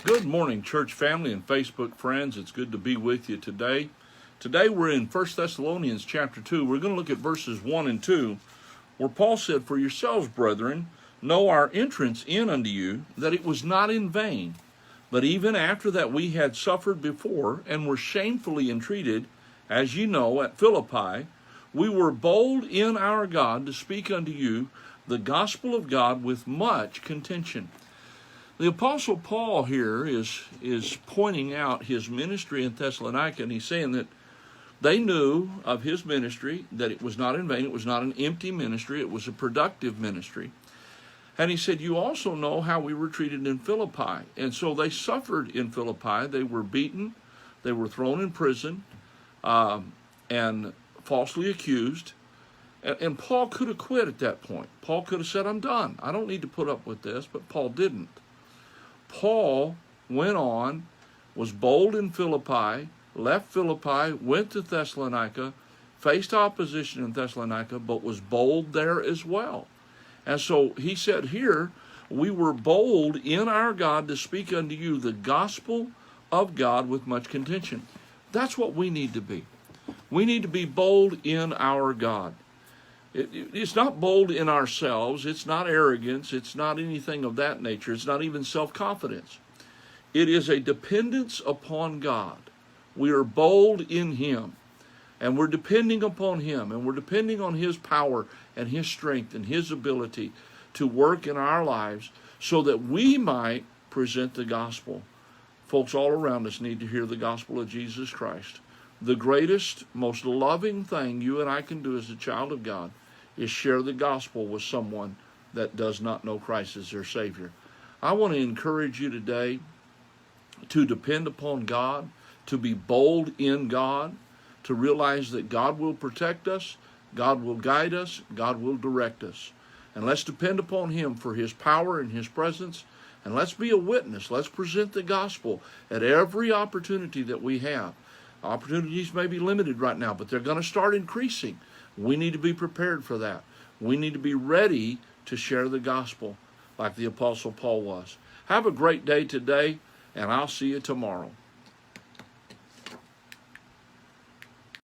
Good morning, church family and Facebook friends. It's good to be with you today. Today we're in 1 Thessalonians chapter 2. We're going to look at verses 1 and 2, where Paul said, "For yourselves, brethren, know our entrance in unto you, that it was not in vain. But even after that we had suffered before, and were shamefully entreated, as ye know, at Philippi, we were bold in our God to speak unto you the gospel of God with much contention." The Apostle Paul here is pointing out his ministry in Thessalonica, and he's saying that they knew of his ministry, that it was not in vain, it was not an empty ministry, it was a productive ministry. And he said, you also know how we were treated in Philippi. And so they suffered in Philippi. They were beaten, they were thrown in prison, and falsely accused. And Paul could have quit at that point. Paul could have said, I'm done. I don't need to put up with this, but Paul didn't. Paul went on, was bold in Philippi, left Philippi, went to Thessalonica, faced opposition in Thessalonica, but was bold there as well. And so he said here, we were bold in our God to speak unto you the gospel of God with much contention. That's what we need to be. We need to be bold in our God. It's not bold in ourselves. It's not arrogance. It's not anything of that nature. It's not even self-confidence. It is a dependence upon God. We are bold in Him, and we're depending upon Him, and we're depending on His power and His strength and His ability to work in our lives so that we might present the gospel. Folks all around us need to hear the gospel of Jesus Christ. The greatest, most loving thing you and I can do as a child of God is share the gospel with someone that does not know Christ as their Savior. I want to encourage you today to depend upon God, to be bold in God, to realize that God will protect us, God will guide us, God will direct us. And let's depend upon Him for His power and His presence, and let's be a witness. Let's present the gospel at every opportunity that we have. Opportunities may be limited right now, but they're going to start increasing. We need to be prepared for that. We need to be ready to share the gospel like the Apostle Paul was. Have a great day today, and I'll see you tomorrow.